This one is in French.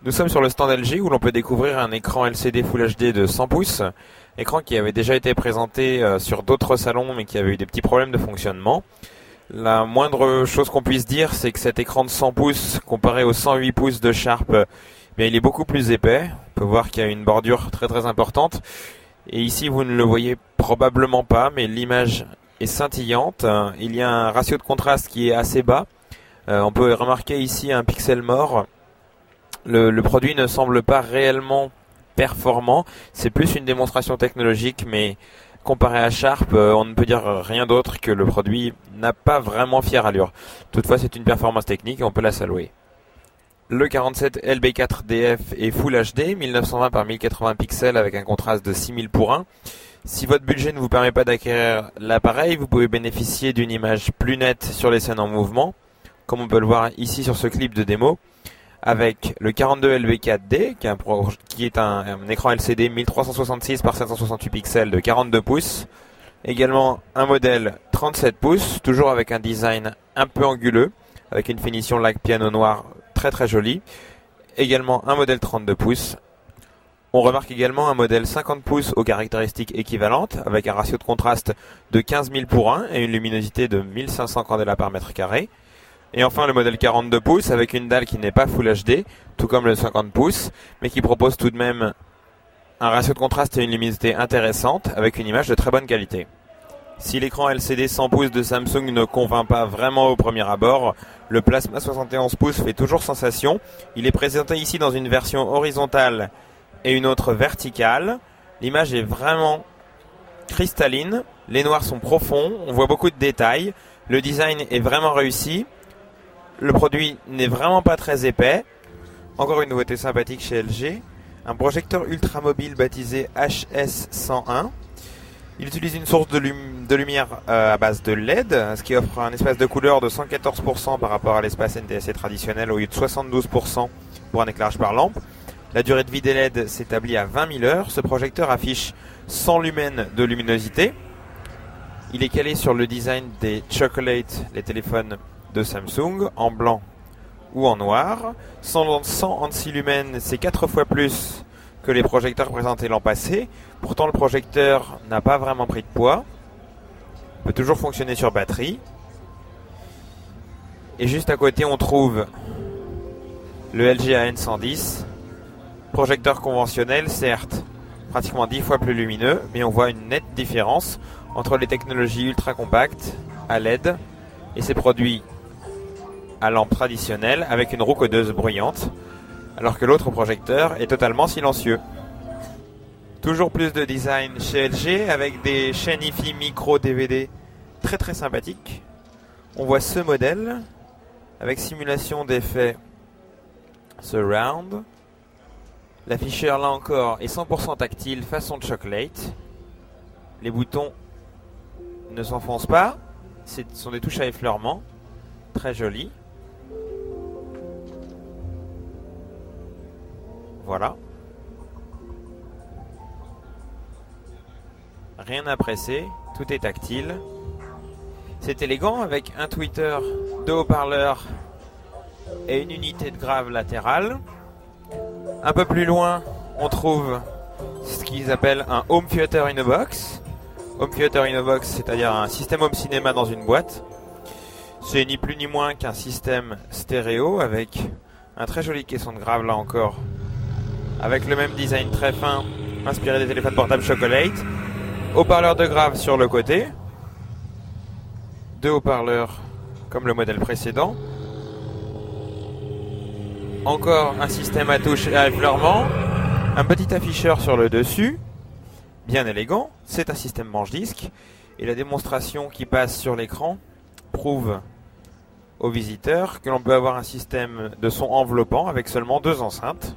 Nous sommes sur le stand LG où l'on peut découvrir un écran LCD Full HD de 100 pouces, écran qui avait déjà été présenté sur d'autres salons mais qui avait eu des petits problèmes de fonctionnement. La moindre chose qu'on puisse dire, c'est que cet écran de 100 pouces comparé aux 108 pouces de Sharp, bien, il est beaucoup plus épais. On peut voir qu'il y a une bordure très très importante. Et ici vous ne le voyez probablement pas, mais l'image est scintillante. Il y a un ratio de contraste qui est assez bas. On peut remarquer ici un pixel mort. Le produit ne semble pas réellement performant. C'est plus une démonstration technologique, mais comparé à Sharp, on ne peut dire rien d'autre que le produit n'a pas vraiment fière allure. Toutefois, c'est une performance technique et on peut la saluer. Le 47 LB4DF est Full HD, 1920 par 1080 pixels avec un contraste de 6000:1. Si votre budget ne vous permet pas d'acquérir l'appareil, vous pouvez bénéficier d'une image plus nette sur les scènes en mouvement, comme on peut le voir ici sur ce clip de démo, avec le 42 LB4D, qui est un écran LCD 1366 par 768 pixels de 42 pouces. Également un modèle 37 pouces, toujours avec un design un peu anguleux, avec une finition lac piano noir très très jolie. Également un modèle 32 pouces. On remarque également un modèle 50 pouces aux caractéristiques équivalentes, avec un ratio de contraste de 15 000:1 et une luminosité de 1500 candela par mètre carré. Et enfin le modèle 42 pouces avec une dalle qui n'est pas Full HD, tout comme le 50 pouces, mais qui propose tout de même un ratio de contraste et une luminosité intéressante, avec une image de très bonne qualité. Si l'écran LCD 100 pouces de Samsung ne convainc pas vraiment au premier abord, le Plasma 71 pouces fait toujours sensation. Il est présenté ici dans une version horizontale et une autre verticale. L'image est vraiment cristalline, les noirs sont profonds, on voit beaucoup de détails, le design est vraiment réussi. Le produit n'est vraiment pas très épais. Encore une nouveauté sympathique chez LG. Un projecteur ultra mobile baptisé HS101. Il utilise une source de lumière à base de LED, ce qui offre un espace de couleur de 114% par rapport à l'espace NTSC traditionnel au lieu de 72% pour un éclairage par lampe. La durée de vie des LED s'établit à 20 000 heures. Ce projecteur affiche 100 lumens de luminosité. Il est calé sur le design des Chocolate, les téléphones de Samsung, en blanc ou en noir. 100 anti-lumens, c'est 4 fois plus que les projecteurs présentés l'an passé. Pourtant, le projecteur n'a pas vraiment pris de poids. Il peut toujours fonctionner sur batterie. Et juste à côté, on trouve le LG AN110. Projecteur conventionnel, certes, pratiquement 10 fois plus lumineux, mais on voit une nette différence entre les technologies ultra compactes à LED et ces produits à lampe traditionnelle avec une roue codeuse bruyante, alors que l'autre projecteur est totalement silencieux. Toujours plus de design chez LG avec des chaînes hi-fi micro DVD très très sympathiques. On voit ce modèle avec simulation d'effet surround. L'afficheur là encore est 100% tactile façon Chocolate. Les boutons ne s'enfoncent pas, ce sont des touches à effleurement, très jolies. Voilà. Rien à presser, tout est tactile. C'est élégant avec un tweeter, deux haut-parleurs et une unité de grave latérale. Un peu plus loin, on trouve ce qu'ils appellent un Home Theater in a Box. Home Theater in a Box, c'est-à-dire un système home cinéma dans une boîte. C'est ni plus ni moins qu'un système stéréo avec un très joli caisson de grave là encore, avec le même design très fin, inspiré des téléphones portables Chocolate. Haut-parleur de grave sur le côté. Deux haut-parleurs comme le modèle précédent. Encore un système à touche et à effleurement. Un petit afficheur sur le dessus. Bien élégant. C'est un système manche-disque. Et la démonstration qui passe sur l'écran prouve aux visiteurs que l'on peut avoir un système de son enveloppant avec seulement deux enceintes.